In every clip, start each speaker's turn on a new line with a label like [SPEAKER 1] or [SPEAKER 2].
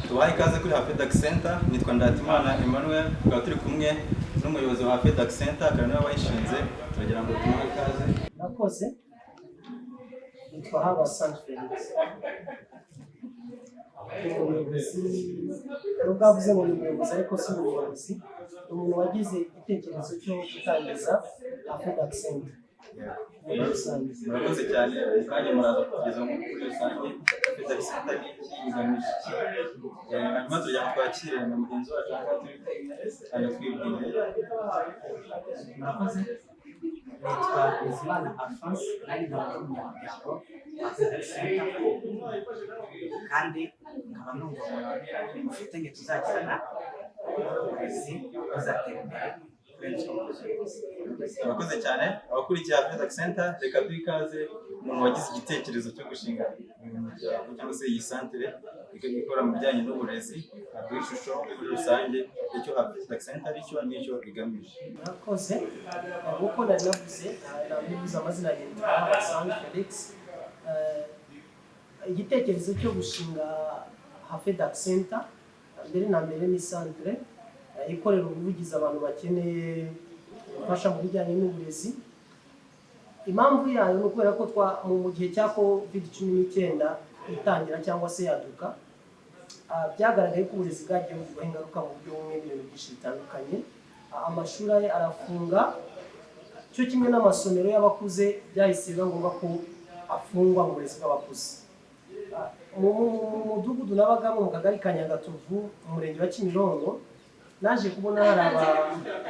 [SPEAKER 1] Tubaha ikaze kuri HAFEDUCENTRE, nitwa Ndatimana Emmanuel, tukaba turi kumwe n'umuyobozi wa HAFEDUCENTRE, akaba niwe wayishinze, turagira ngo tumuhe ikaze.
[SPEAKER 2] Nakoze nitwa Habasa Felix. Ugavuze ngo umuyobozi ariko si umuyobozi, umuntu wagize igitekerezo cyo gutangiza HAFEDUCENTRE.
[SPEAKER 1] Murakoze cyane, kandi muraza kugeza muri rusange HAFEDUCENTRE igamije iki. Hanyuma tujya twakire na mugenzi wacu anatwibwira.
[SPEAKER 3] Murakoze. Nitwa Bizimana Alphonse, nari n'umunyamuryango wa HAFEDUCENTRE, kandi nkaba numva ubufatanye tuzagirana uburezi buzatera imbere.
[SPEAKER 1] Murakoze cyane, abakurikiye HAFEDUCENTRE, reka duhe ikaze umuntu wagize igitekerezo cyo gushinga cyangwa se iyi santere ikora mu bijyanye n'uburezi, aduha ishusho muri rusange icyo HAFEDUCENTRE ari cyo n'icyo igamije.
[SPEAKER 2] Murakoze, nk'uko nari navuze, nabivuze amazina yanjye Habasa Felix. Igitekerezo cyo gushinga HAFEDUCENTRE mbere na mbere ni santere ikorera ubuvugizi abantu bakeneye gufasha mu bijyanye n'uburezi. Impamvu yayo ni ukubera ko mu gihe cya COVID-19 itangira cyangwa se yaduka, byagaragaye ko uburezi bwagiye bugiraho ingaruka mu buryo bumwe n'ibintu byinshi bitandukanye. Amashuri arafunga, cyo kimwe n'amasomero y'abakuze byahise biba ngombwa ko afungwa mu burezi bw'abakuze. Mu mudugudu nabagamo mu kagari ka Nyagatovu, mu murenge wa Kimironko, naje kubona hari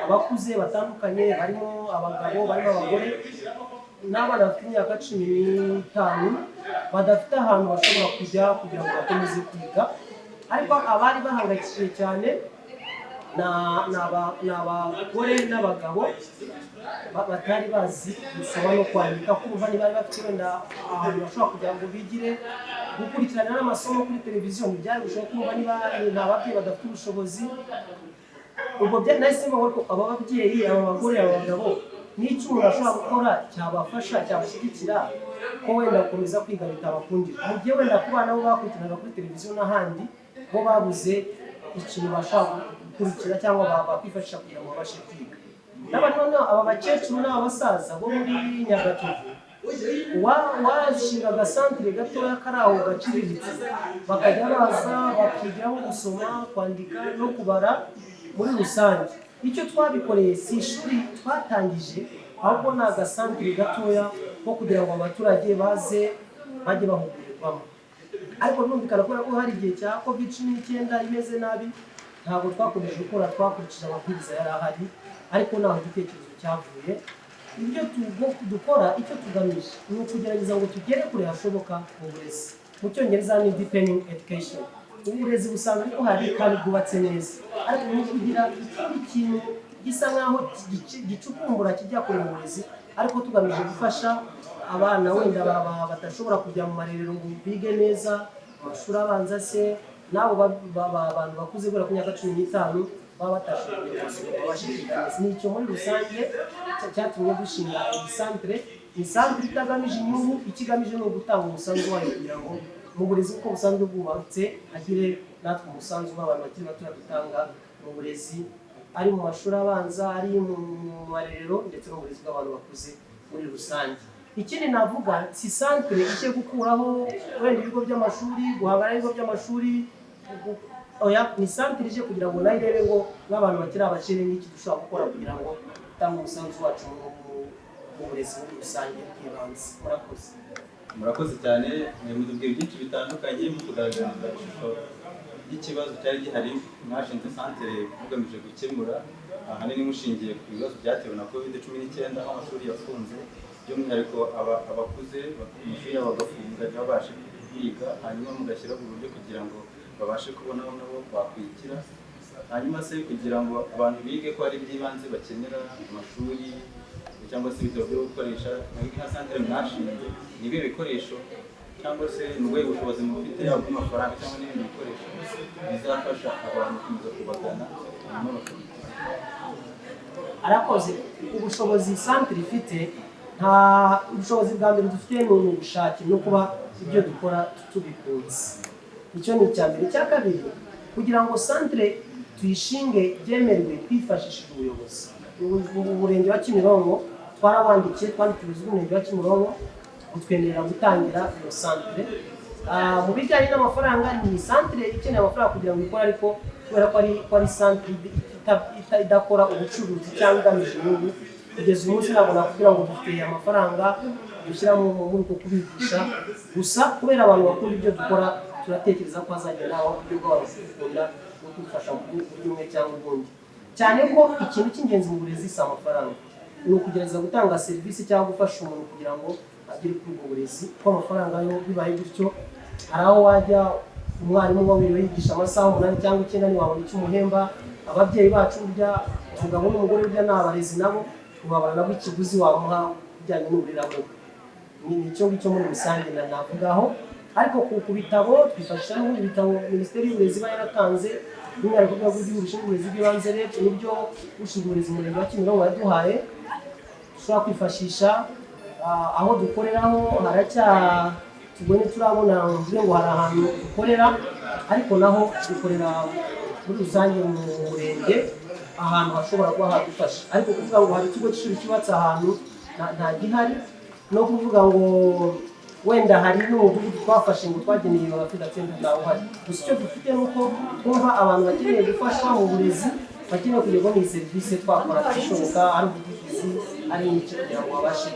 [SPEAKER 2] abakuze batandukanye, harimo abagabo, barimo abagore n'abana bafite imyaka 15 badafite ahantu bashobora kujya kugira ngo bakomeze kwiga. Ariko abari bahangayikishije cyane ni abagore n'abagabo batari bazi gusoma no kwandika, kumva ntibari bafite wenda ahantu bashobora kugira ngo bigire gukurikirana n'amasomo kuri televiziyo. Byari gushobora kumva niba ni ababyeyi badafite ubushobozi. Ubwo nahisemo ko aba babyeyi, aba bagore, aba bagabo, n'icyo umuntu ashobora gukora cyabafasha, cyabashyigikira ko wenda gukomeza kwiga bitabakundira. Mu gihe wenda ku bana bo bakurikiranaga kuri televiziyo n'ahandi, bo babuze ikintu bashaka gukurikira cyangwa bakwifashisha kugira ngo babashe kwiga. Noneho aba bakecuru n'aba basaza bo muri Nyagatovu washinga agasantere gatoya kari aho gaciriritse, bakajya baza bakigiraho gusoma, kwandika no kubara muri rusange. Icyo twabikoreye si ishuri twatangije, ahubwo ni agasantere gatoya ko kugira ngo abaturage baze bajye bahugurirwamo. Ariko numvikana ko hari igihe cya COVID-19 imeze nabi, ntabwo twakomeje gukora, twakurikije amabwiriza yari ahari, ariko naho igitekerezo cyavuye. Ibyo dukora, icyo tugamije ni ukugerageza ngo tugere kure hashoboka mu burezi. Mu Cyongereza ni Deepening Education. Uburezi busanzwe ariko hari kandi bwubatse neza, ariko ni kugira ikindi kintu gisa nkaho gicukumbura kijya kure mu burezi, ariko tugamije gufasha abana wenda badashobora kujya mu marerero ngo bige neza, amashuri abanza se nabo abantu bakuze kubera ku myaka 15 baba batashoboye kubashyikira. Nicyo muri rusange cyatumye dushinga iyi santere. Iyi santere itagamije inyungu, ikigamije no gutanga umusanzu wayo kugira ngo mu burezi uko busanzwe bwubatse agire natwe umusanzu w'abantu bakiri bato dutanga mu burezi, ari mu mashuri abanza, ari mu marerero, ndetse no mu burezi bw'abantu bakuze muri rusange. Ikindi navuga, si santere icyo gukuraho wenda ibigo by'amashuri, guhangana n'ibigo by'amashuri, oya, ni santere ije kugira ngo nayo irebe ngo nk'abantu bakiri abakene n'iki dushobora gukora kugira ngo dutange umusanzu wacu mu burezi muri rusange bw'ibanze. Murakoze.
[SPEAKER 1] Murakoze cyane, mutubwira byinshi bitandukanye, mutugaragariza ishusho y'ikibazo cyari gihari. Mwashinze santere mugamije gukemura, ahanini mushingiye ku bibazo byatewe na COVID-19 aho amashuri yafunze, by'umwihariko abakuze amashuri yabo bagafunga babashe kwiga, hanyuma mugashyiraho uburyo kugira ngo babashe kubona aho nabo bakwikira. Hanyuma se kugira ngo abantu bige ko ari iby'ibanze bakenera, amashuri cyangwa se ibitabo byo gukoresha, nka santere mwashinze, nibe bikoresho cyangwa se n'ubwo ubushobozi mufite yaba amafaranga cyangwa n'ibindi bikoresho bizafasha abantu gukomeza kubagana hanyuma bakabikira.
[SPEAKER 2] Arakoze. Ubushobozi santere ifite, nta ubushobozi bwa mbere dufite ni ubushake no kuba ibyo dukora tubikunze. Icyo ni icya mbere. Icya kabiri, kugira ngo centre tuyishinge byemerwe twifashishije ubuyobozi. Umurenge wa Kimironko twarawandikiye, twandikije umurenge wa Kimironko utwemerera gutangira iyo centre. Mu bijyanye n'amafaranga, ni centre ikeneye amafaranga kugira ngo ikore, ariko kubera ko ari centre idakora ubucuruzi cyangwa igamije inyungu, kugeza umunsi ntabwo nakubwira ngo dufite amafaranga dushyira muri uko kubigisha gusa. Kubera abantu bakunda ibyo dukora, turatekereza ko hazagenda habaho uburyo bw'abakunda no kwifasha mu buryo bumwe cyangwa ubundi, cyane ko ikintu cy'ingenzi mu burezi si amafaranga, ni ukugerageza gutanga serivisi cyangwa gufasha umuntu kugira ngo agere kuri ubwo burezi. Ko amafaranga yo bibaye gutyo, hari aho wajya umwarimu wabiriwe yigisha amasaha 8 cyangwa 9 ntiwabona icyo umuhemba. Ababyeyi bacu burya umugabo n'umugore burya ni abarezi nabo, ubabana nabo ikiguzi wamuha bijyanye n'uburere bwabo. Ni icyo ngicyo muri rusange navugaho. Ariko ku bitabo twifashisha n'ibindi bitabo Minisiteri y'Uburezi iba yaratanze, by'umwihariko ku rwego rw'igihugu rushinzwe uburezi bw'ibanze REB, n'ibyo ushinzwe uburezi mu murenge wa Kimironko yaduhaye dushobora kwifashisha. Aho dukoreraho tubone turabona mvuge ngo hari ahantu dukorera, ariko naho dukorera muri rusange mu murenge ahantu hashobora kuba hadufasha. Ariko kuvuga ngo hari ikigo cy'ishuri cyubatse ahantu nta gihari, no kuvuga ngo wenda hari n'umudugudu twafashe ngo twageneye HAFEDUCENTRE ntawe uhari. Gusa icyo dufite ni uko twumva abantu bakeneye gufashwa mu burezi, bakeneye kugerwaho n'iyi serivisi twakora ishoboka, ari ubuvugizi ari n'iki kugira ngo babashe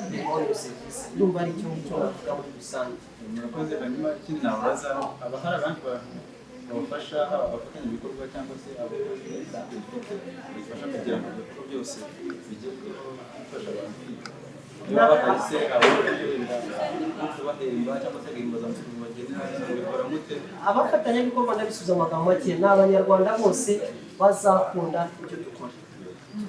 [SPEAKER 2] kugerwaho n'iyo serivisi. Ndumva ari icyo ngicyo navuga muri rusange.
[SPEAKER 1] Murakoze. Hanyuma ikindi nabaza, haba hari abandi babafasha, abafatanyabikorwa cyangwa se abakozi bifasha kugira ngo ibikorwa byose bigerweho bifasha abantu kwiga? Niba bahise abagenda kubahemba cyangwa se agahimbazamusoro bagenera, bikora gute?
[SPEAKER 2] Abafatanyabikorwa ndabisubiza amagambo make, ni Abanyarwanda bose bazakunda ibyo dukora.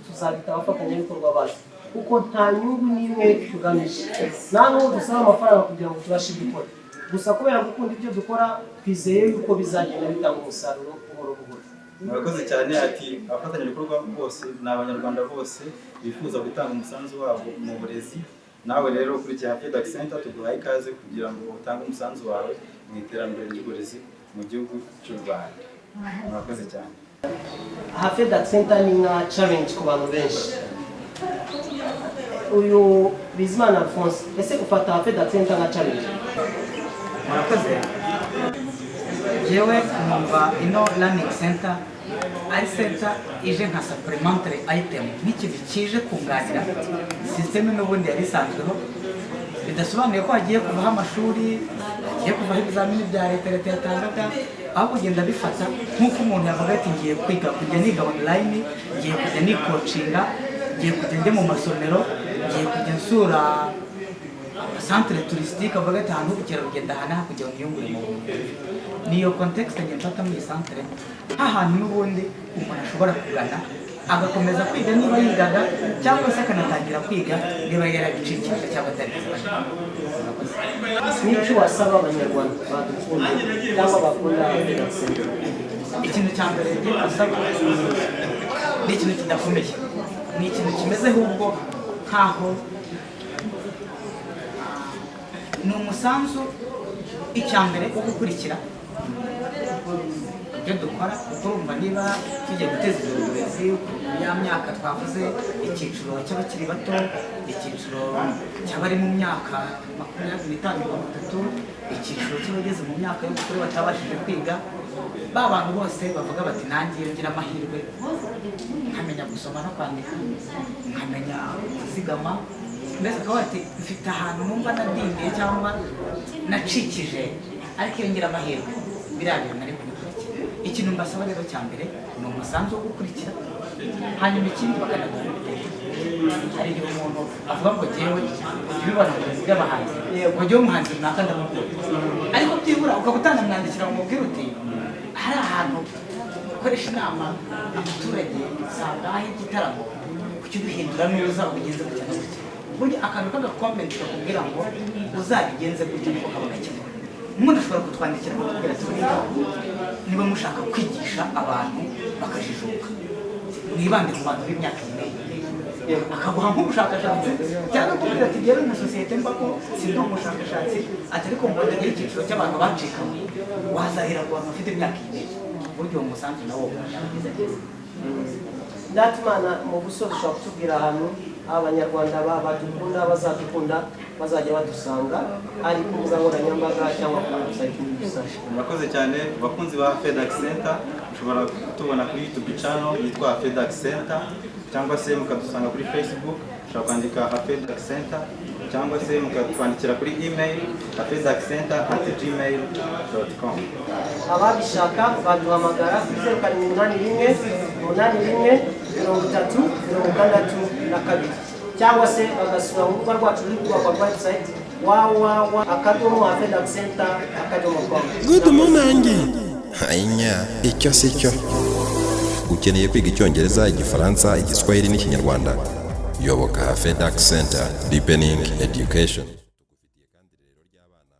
[SPEAKER 2] Tuzabita abafatanyabikorwa bacu kuko nta nyungu n'imwe tugamije, nta n'uwo dusaba amafaranga kugira ngo tubashe gukora. Gusa kubera gukunda ibyo dukora, twizeye yuko bizagenda bitanga umusaruro buhoro buhoro.
[SPEAKER 1] Murakoze cyane. Ati abafatanyabikorwa bose ni Abanyarwanda bose bifuza gutanga umusanzu wabo mu burezi. Nawe rero kuri HAFEDUCENTRE tuguhaye ikaze kugira ngo utange umusanzu wawe mu iterambere ry'uburezi mu gihugu cy'u Rwanda. Murakoze cyane.
[SPEAKER 2] HAFEDUCENTRE ni nka challenge ku bantu benshi. Uyu Bizimana Alphonse, ese ufata HAFEDUCENTRE nka challenge?
[SPEAKER 3] Murakoze. Jewe numva ino learning center ari center ije nka supplementary item, nk'ikintu kije kunganira systeme n'ubundi yari isanzweho. Bidasobanuye ko hagiye kuvaho amashuri, hagiye kuvaho ibizamini bya leta yatangaga, aho kugenda bifata nk'uko umuntu yavuga ati ngiye kwiga kujya niga online, ngiye kujya nikocinga, ngiye kujya njya mu masomero, ngiye kujya nsura centre touristique, avuga ati ahantu h'ubukerarugendo aha kugira ngo niyungure mu bumenyi. Niyo context njye mfata muri centre, ahantu n'ubundi umuntu ashobora kugana agakomeza kwiga niba yigaga, cyangwa se akanatangira kwiga niba yarabicikije cyangwa atari kubasha.
[SPEAKER 2] N'icyo wasaba Abanyarwanda badukunda cyangwa bakunda HAFEDUCENTRE?
[SPEAKER 3] Ikintu cya mbere njye nasaba ni ikintu kidakomeye, ni ikintu kimeze ahubwo nkaho ni umusanzu icya mbere wo gukurikira ibyo dukora, kuko urumva niba tugiye guteza imbere uburezi ya myaka twavuze, icyiciro cy'abakiri bato, icyiciro cy'abari mu myaka 25-30, icyiciro cy'abageze mu myaka yo gukura batabashije kwiga, ba bantu bose bavuga bati nanjye ngira amahirwe nkamenya gusoma no kwandika, nkamenya kuzigama, mbese akaba ati mfite ahantu numva nadindiye cyangwa nacikije, ariko iyo ngira amahirwe biragira nari kubikurikira. Ikintu mbasaba rero cya mbere ni umusanzu wo gukurikira, hanyuma ikindi bakanagana ibitekerezo. Hari igihe umuntu avuga ngo jyewe ubibona mu bintu by'abahanzi, ngo jyewe umuhanzi runaka ndamukunda, ariko byibura ukaba utanamwandikira ngo umubwire uti hari ahantu ukoresha inama abaturage usanga aho igitaramo kuki ubihindura nuza ubigenze gutya na gutya, burya akantu k'agakomenti kakubwira ngo uzabigenze gutya niko kaba gakenewe. Umuntu ashobora kutwandikira bakubwira ati niba mushaka kwigisha abantu bakajijuka, mwibande ku bantu b'imyaka ine, akaguha nk'ubushakashatsi cyangwa akubwira ati rero na sosiyete mbako sindi umushakashatsi, ati ariko mbona icyiciro cy'abantu bacikamo wazahera ku bantu bafite imyaka ine. buryo umusanzu nawo yabigize neza.
[SPEAKER 2] Ndatimana mu busozo ushobora kutubwira ahantu abanyarwanda badukunda bazadukunda bazajya badusanga ari ku mbuga nkoranyambaga cyangwa ku website muri rusange.
[SPEAKER 1] Murakoze cyane bakunzi ba HAFEDUCENTRE, ushobora kutubona kuri YouTube channel yitwa HAFEDUCENTRE cyangwa se mukadusanga kuri Facebook ushobora kwandika HAFEDUCENTRE cyangwa se mukatwandikira kuri email hafeducentre@gmail.com.
[SPEAKER 2] Ababishaka baduhamagara kuri 0781 cyangwa se bagasura urubuga rwacu ruri kubakwa website www.hafeducentre.com.
[SPEAKER 4] Good morning. Hainya, icyo si cyo. Ukeneye kwiga Icyongereza, Igifaransa, Igiswahili n'Ikinyarwanda. Yoboka HAFEDUCENTRE, Deepening Education.